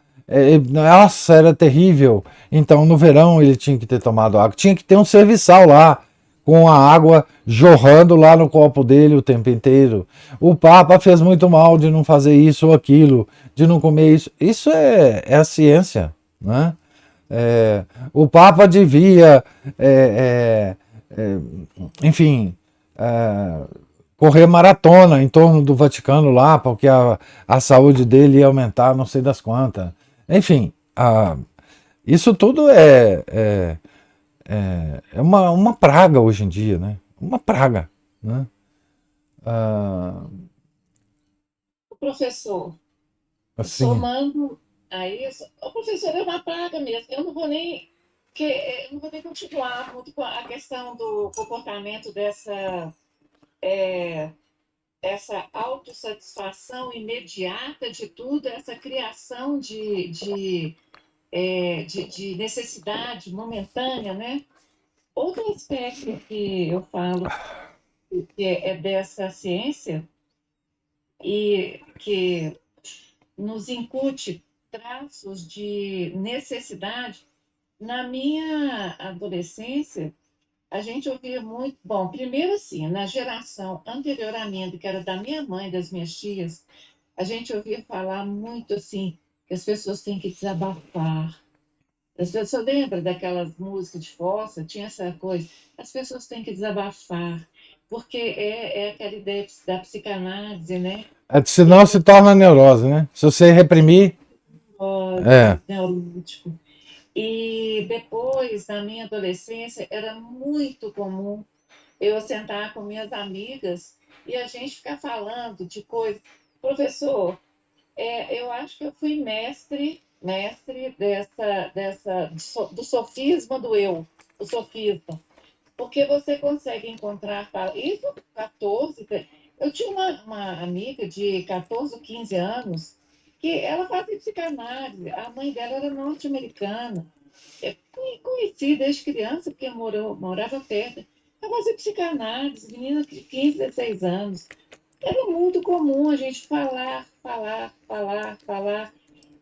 nossa, era terrível. Então, no verão, ele tinha que ter tomado água. Tinha que ter um serviçal lá, com a água jorrando lá no copo dele o tempo inteiro. O Papa fez muito mal de não fazer isso ou aquilo, de não comer isso. Isso é a ciência, né? O Papa devia, enfim, correr maratona em torno do Vaticano lá, porque a saúde dele ia aumentar não sei das quantas. Enfim, isso tudo é uma praga hoje em dia, né? Uma praga, né?
Professor,
Assim,
somando a isso, o professor é uma praga mesmo. Eu não vou nem continuar muito com a questão do comportamento essa autossatisfação imediata de tudo, essa criação de necessidade momentânea, né? Outro aspecto que eu falo que é dessa ciência e que nos incute traços de necessidade. Na minha adolescência, a gente ouvia muito. Bom, primeiro, assim, na geração anterior à minha, que era da minha mãe, das minhas tias, a gente ouvia falar muito assim, que as pessoas têm que desabafar. As pessoas lembram daquelas músicas de fossa, tinha essa coisa. As pessoas têm que desabafar, porque é aquela ideia da psicanálise, né?
senão se torna neurose, né? Se você reprimir, é,
Neurótico. E depois, na minha adolescência, era muito comum eu sentar com minhas amigas e a gente ficar falando de coisas. Professor, eu acho que eu fui mestre do sofisma do eu, o sofisma. Porque você consegue encontrar, isso com 14, eu tinha uma amiga de 14 ou 15 anos que ela fazia psicanálise, a mãe dela era norte-americana, conheci desde criança, porque morava perto. Ela fazia psicanálise, menina de 15, 16 anos. Era muito comum a gente falar.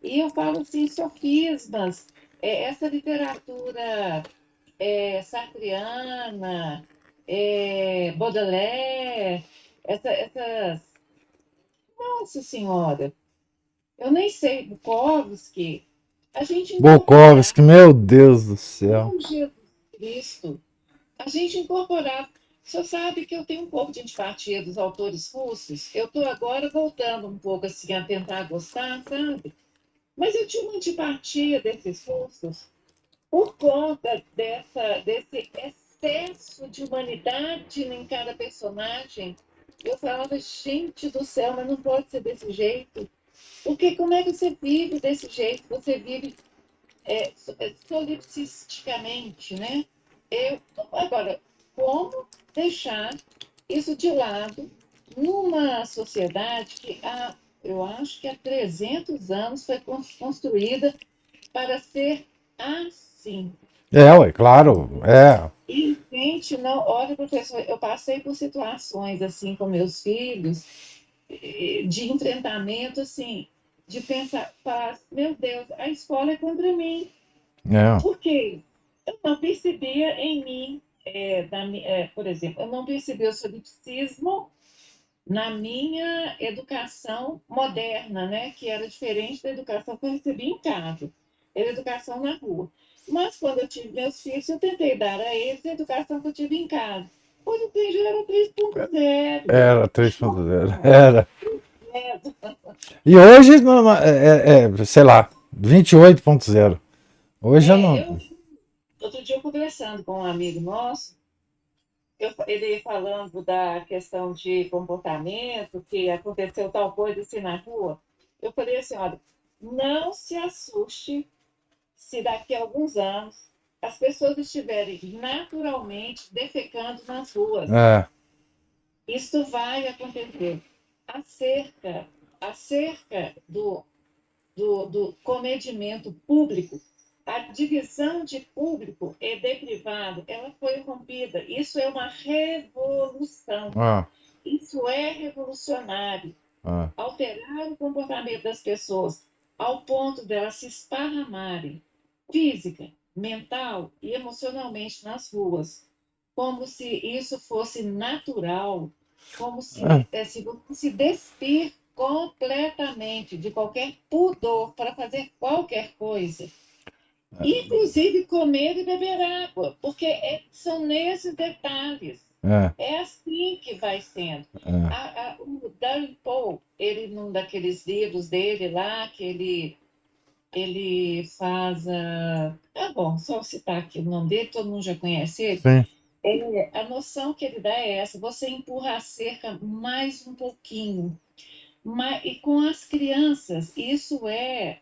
E eu falo assim, sofismas, essa literatura sartreana, Baudelaire, essas. Nossa Senhora, eu nem sei, Bukowski, a gente incorporar
Bukowski, meu Deus do céu.
com Jesus Cristo, a gente incorporar. O senhor sabe que eu tenho um pouco de antipatia dos autores russos. Eu estou agora voltando um pouco assim a tentar gostar, sabe? Mas eu tinha uma antipatia desses russos por conta desse excesso de humanidade em cada personagem. Eu falava, gente do céu, mas não pode ser desse jeito. Porque como é que você vive desse jeito? Você vive solipsisticamente, né? Agora, como deixar isso de lado numa sociedade que eu acho que há 300 anos foi construída para ser assim.
É, ué, claro, é.
E, gente, não, olha, professor, eu passei por situações assim com meus filhos, de enfrentamento, assim, de pensar, meu Deus, a escola é contra mim.
É.
Por quê? Eu não percebia em mim, por exemplo, eu não percebia o solipsismo na minha educação moderna, né, que era diferente da educação que eu recebi em casa, era educação na rua. Mas quando eu tive meus filhos, eu tentei dar a eles a educação que eu tive em casa. Pois o PG era 3.0.
Era 3.0. Era. E hoje, sei lá, 28.0. Hoje eu não.
Outro dia, eu conversando com um amigo nosso, ele falando da questão de comportamento, que aconteceu tal coisa assim na rua, eu falei assim, olha, não se assuste se daqui a alguns anos as pessoas estiverem naturalmente defecando nas ruas.
É,
Isso vai acontecer. Acerca, acerca do comedimento público, a divisão de público e de privado, ela foi rompida. Isso é uma revolução.
é,
Isso é revolucionário.
é.
Alterar o comportamento das pessoas ao ponto delas se esparramarem física, mental e emocionalmente nas ruas, como se isso fosse natural, como se você se despir completamente de qualquer pudor para fazer qualquer coisa, inclusive comer e beber água, porque são nesses detalhes.
É,
É assim que vai sendo.
é.
O Darren Paul, ele num daqueles livros dele lá, que ele faz. Bom, só citar aqui o nome dele, todo mundo já conhece ele.
Sim.
A noção que ele dá é essa: você empurra a cerca mais um pouquinho. E com as crianças, isso é.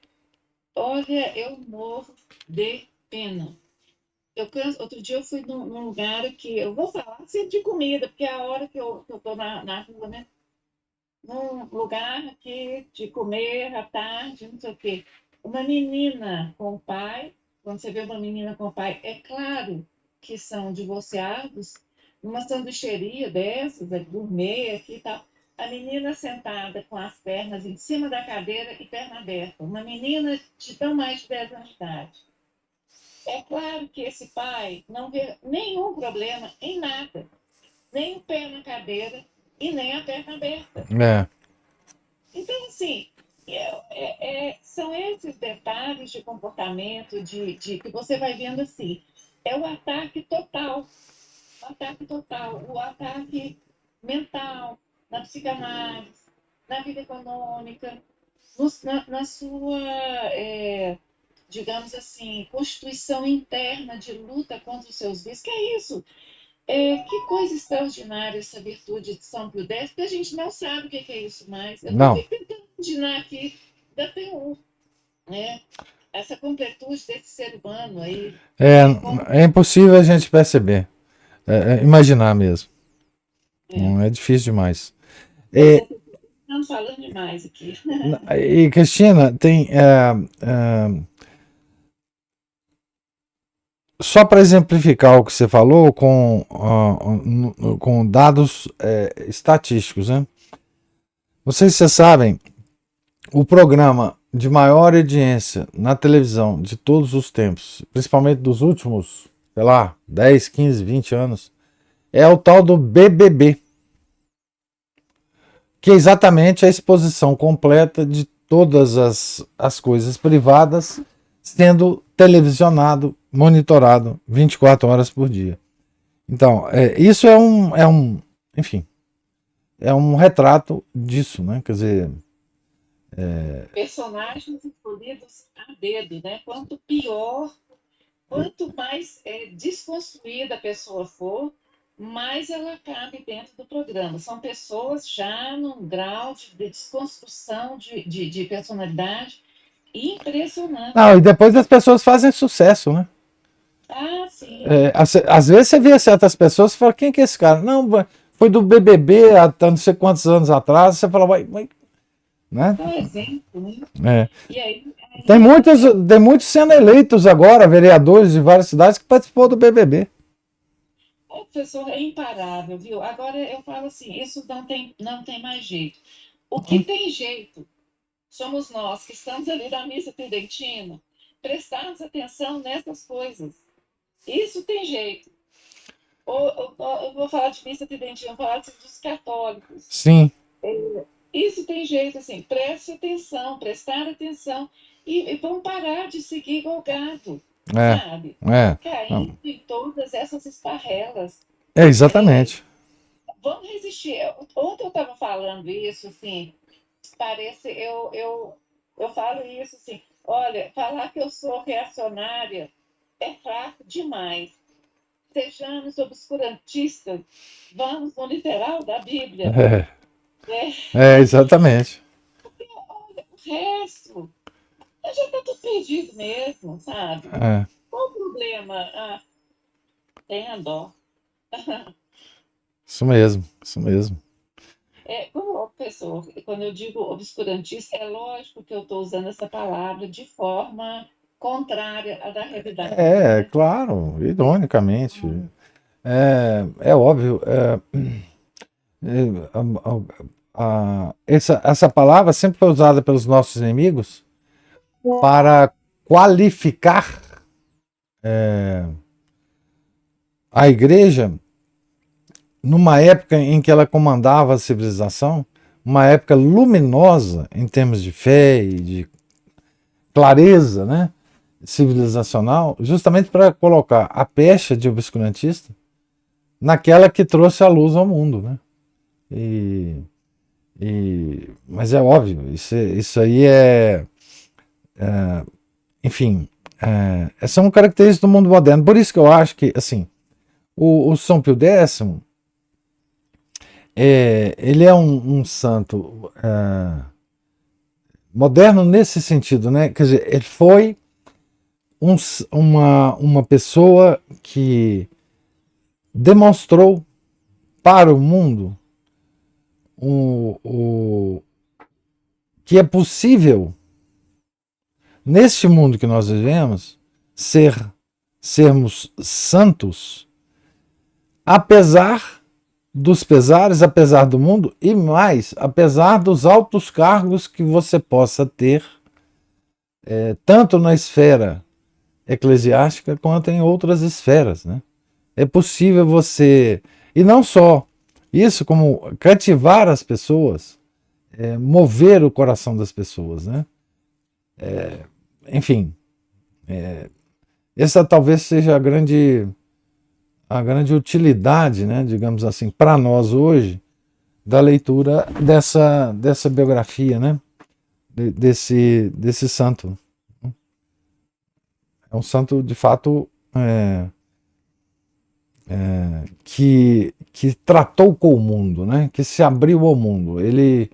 Olha, eu morro de pena. Outro dia eu fui num lugar que eu vou falar sempre de comida, porque é a hora que eu estou na rua, né? Num lugar aqui de comer à tarde, não sei o quê. Uma menina com o pai, quando você vê uma menina com o pai, é claro que são divorciados, numa sanduicheria dessas, gourmet aqui e tal. A menina sentada com as pernas em cima da cadeira e perna aberta. Uma menina de tão mais de 10 anos de idade. É claro que esse pai não vê nenhum problema em nada, nem o pé na cadeira e nem a perna aberta.
É.
Então, assim, são esses detalhes de comportamento que você vai vendo assim. É o ataque mental, na psicanálise, na vida econômica, na sua, digamos assim, constituição interna de luta contra os seus vícios. Que é isso? Que coisa extraordinária essa virtude de São Pio X, porque a gente não sabe o que é isso mais. Eu estou
Não.
tentando imaginar aqui, ainda tem né? Essa completude desse ser humano aí,
É,
como
é impossível a gente perceber. imaginar mesmo.
É.
É difícil demais.
Pois é, estamos falando demais aqui.
E Cristina, tem só para exemplificar o que você falou com dados estatísticos, né? Não sei se vocês sabem, o programa de maior audiência na televisão de todos os tempos, principalmente dos últimos, sei lá, 10, 15, 20 anos, é o tal do BBB, que é exatamente a exposição completa de todas as coisas privadas sendo televisionado, monitorado 24 horas por dia. Então, isso enfim, é um retrato disso, né? Quer dizer,
Personagens escolhidos a dedo, né? Quanto pior, quanto mais desconstruída a pessoa for, mais ela cabe dentro do programa. São pessoas já num grau de desconstrução de personalidade impressionante.
não, e depois as pessoas fazem sucesso, né?
Ah, sim.
Às vezes você vê certas pessoas e fala, quem que é esse cara? Não, foi do BBB há não sei quantos anos atrás. Você fala, vai, né?
Só exemplo, né?
É.
E aí,
Tem muitos sendo eleitos agora, vereadores de várias cidades que participou do BBB.
o professor é imparável, viu? Agora eu falo assim, isso não tem mais jeito. O que tem jeito somos nós que estamos ali na missa tridentina, prestarmos atenção nessas coisas. Isso tem jeito. Eu vou falar de missa tridentina, vou falar dos católicos.
Sim.
Isso tem jeito, assim, preste atenção, prestar atenção e vamos parar de seguir igual gado, sabe? Caindo em todas essas esparrelas.
Exatamente.
Vamos resistir. Ontem eu estava falando isso, assim, parece, eu falo isso assim, olha, falar que eu sou reacionária é fraco demais. Sejamos obscurantistas, vamos no literal da Bíblia.
Exatamente.
Porque, olha, o resto já está tudo perdido mesmo, sabe? Qual o problema? Ah, tenha dó.
Isso mesmo, isso mesmo.
Como professor, quando eu digo obscurantista, é lógico que eu estou usando essa palavra de forma contrária à da realidade.
Né? Claro, ironicamente. É óbvio. Essa palavra sempre foi usada pelos nossos inimigos para qualificar a igreja numa época em que ela comandava a civilização, uma época luminosa em termos de fé e de clareza, né, civilizacional, justamente para colocar a pecha de obscurantista naquela que trouxe a luz ao mundo, né? Mas é óbvio, isso aí enfim, são características do mundo moderno. Por isso que eu acho que, assim, o São Pio X, ele é um santo moderno nesse sentido, né? Quer dizer, ele foi uma pessoa que demonstrou para o mundo que é possível, neste mundo que nós vivemos, sermos santos, apesar dos pesares, apesar do mundo, e mais, apesar dos altos cargos que você possa ter, tanto na esfera eclesiástica quanto em outras esferas, né? É possível você, e não só isso, como cativar as pessoas, mover o coração das pessoas, né? Enfim, essa talvez seja a grande utilidade, né, digamos assim, para nós hoje, da leitura dessa biografia, né, desse santo. É um santo, de fato, que tratou com o mundo, né, que se abriu ao mundo. Ele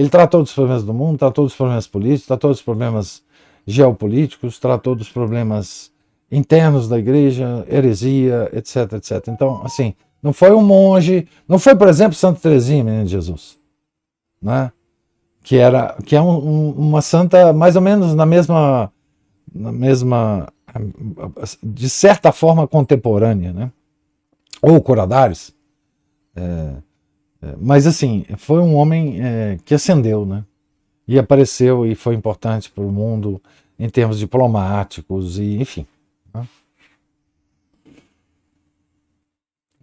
tratou dos problemas do mundo, tratou dos problemas políticos, tratou dos problemas geopolíticos, tratou dos problemas internos da igreja, heresia, etc, etc. Então, assim, não foi um monge, não foi, por exemplo, Santa Teresinha, menina de Jesus, né? Que é uma santa mais ou menos na mesma, de certa forma, contemporânea, né? Ou Coradares. Mas, assim, foi um homem que ascendeu, né? E apareceu e foi importante para o mundo em termos diplomáticos e, enfim. Né?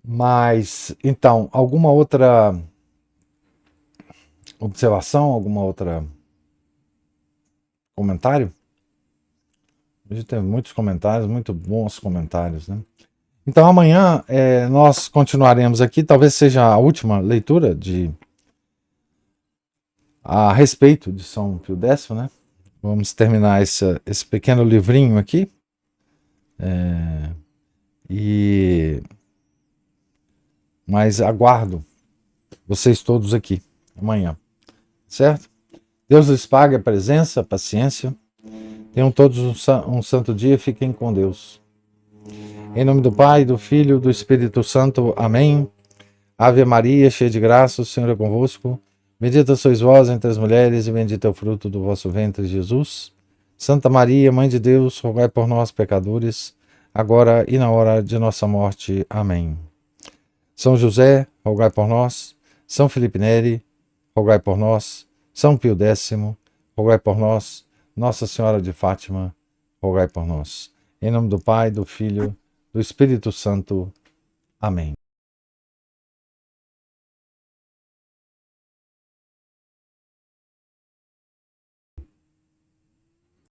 Mas, então, alguma outra observação, alguma outra comentário? Hoje tem muitos comentários, muito bons comentários, né? Então amanhã nós continuaremos aqui, talvez seja a última leitura a respeito de São Pio X, né? Vamos terminar esse pequeno livrinho aqui. Mas aguardo vocês todos aqui amanhã, certo? Deus lhes pague a presença, a paciência. Tenham todos um santo dia, fiquem com Deus. Em nome do Pai, do Filho e do Espírito Santo. Amém. Ave Maria, cheia de graça, o Senhor é convosco. Bendita sois vós entre as mulheres e bendito é o fruto do vosso ventre, Jesus. Santa Maria, Mãe de Deus, rogai por nós, pecadores, agora e na hora de nossa morte. Amém. São José, rogai por nós. São Felipe Neri, rogai por nós. São Pio X, rogai por nós. Nossa Senhora de Fátima, rogai por nós. Em nome do Pai, do Filho, do Espírito Santo. Amém.